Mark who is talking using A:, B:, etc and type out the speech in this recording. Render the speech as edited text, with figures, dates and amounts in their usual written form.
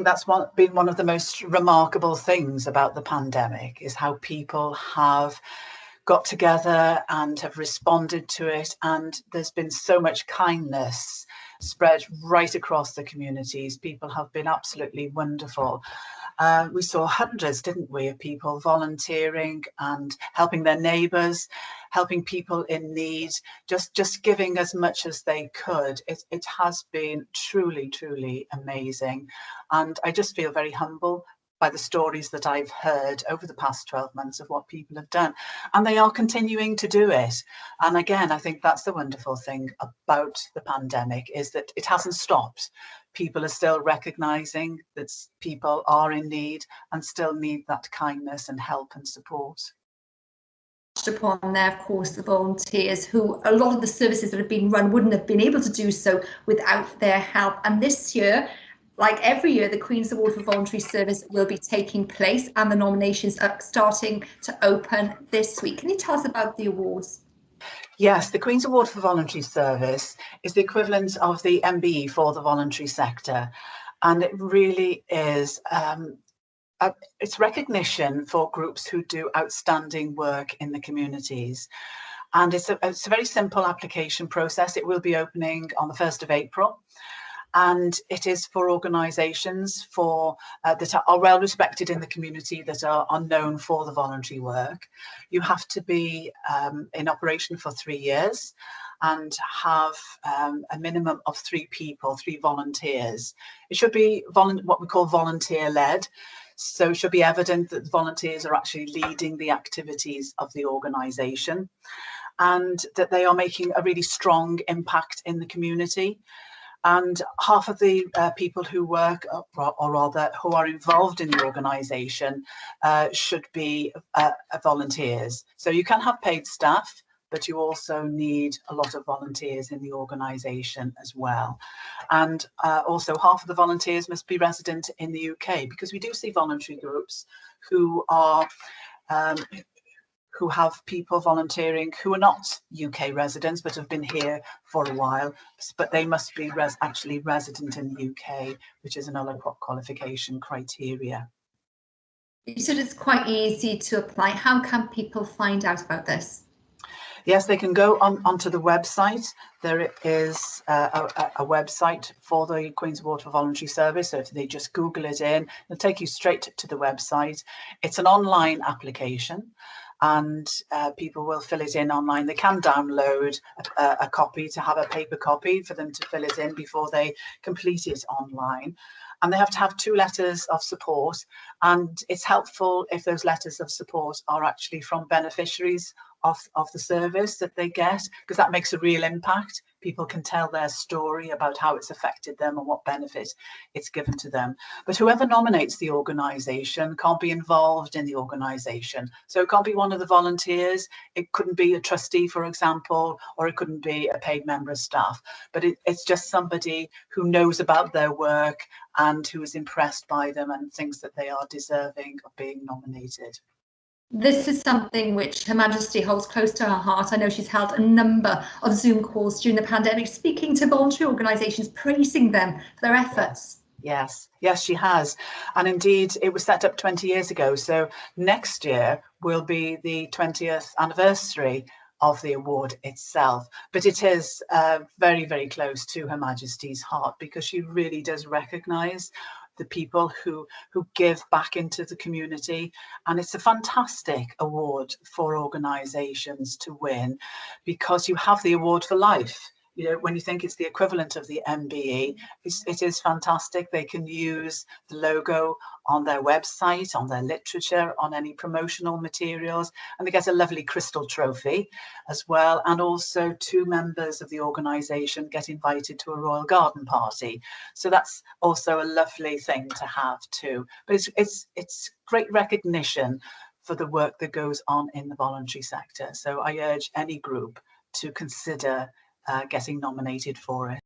A: That's been one of the most remarkable things about the pandemic, is how people have got together and have responded to it. And there's been so much kindness spread right across the communities. People have been absolutely wonderful. We saw hundreds, didn't we, of people volunteering and helping their neighbours, helping people in need, just giving as much as they could. It has been truly, truly amazing. And I just feel very humble by the stories that I've heard over the past 12 months of what people have done. And they are continuing to do it. And again, I think that's the wonderful thing about the pandemic, is that it hasn't stopped. People are still recognising that people are in need and still need that kindness and help and support.
B: Upon there, of course, the volunteers, who a lot of the services that have been run wouldn't have been able to do so without their help. And this year, like every year, the Queen's Award for Voluntary Service will be taking place, and the nominations are starting to open this week. Can you tell us about the awards?
A: Yes, the Queen's Award for Voluntary Service is the equivalent of the MBE for the voluntary sector. And it really is it's recognition for groups who do outstanding work in the communities. And it's a very simple application process. It will be opening on the 1st of April. And it is for organisations that are well respected in the community, that are known for the voluntary work. You have to be in operation for 3 years and have a minimum of 3 people, 3 volunteers. It should be what we call volunteer-led. So it should be evident that the volunteers are actually leading the activities of the organisation and that they are making a really strong impact in the community. And half of the people who work, or rather who are involved in the organisation, should be volunteers. So you can have paid staff, but you also need a lot of volunteers in the organisation as well. And also half of the volunteers must be resident in the UK, because we do see voluntary groups who are who have people volunteering who are not UK residents but have been here for a while, but they must be actually resident in the UK, which is another qualification criteria.
B: You said it's quite easy to apply. How can people find out about this?
A: Yes, they can go onto the website. There is a website for the Queen's Award for Voluntary Service. So if they just Google it in, it'll take you straight to the website. It's an online application, and people will fill it in online. They can download a copy to have a paper copy for them to fill it in before they complete it online. And they have to have 2 letters of support. And it's helpful if those letters of support are actually from beneficiaries of the service that they get, because that makes a real impact. People can tell their story about how it's affected them and what benefit it's given to them. But whoever nominates the organisation can't be involved in the organisation. So it can't be one of the volunteers. It couldn't be a trustee, for example, or it couldn't be a paid member of staff. But it's just somebody who knows about their work and who is impressed by them and thinks that they are deserving of being nominated.
B: This is something which Her Majesty holds close to her heart. I know she's held a number of Zoom calls during the pandemic, speaking to voluntary organisations, praising them for their efforts.
A: Yes, she has. And indeed, it was set up 20 years ago. So next year will be the 20th anniversary of the award itself. But it is very, very close to Her Majesty's heart, because she really does recognise the people who give back into the community. And it's a fantastic award for organisations to win, because you have the award for life. You know, when you think it's the equivalent of the MBE, it is fantastic. They can use the logo on their website, on their literature, on any promotional materials, and they get a lovely crystal trophy as well. And also 2 members of the organisation get invited to a royal garden party. So that's also a lovely thing to have too. But it's great recognition for the work that goes on in the voluntary sector. So I urge any group to consider getting nominated for it.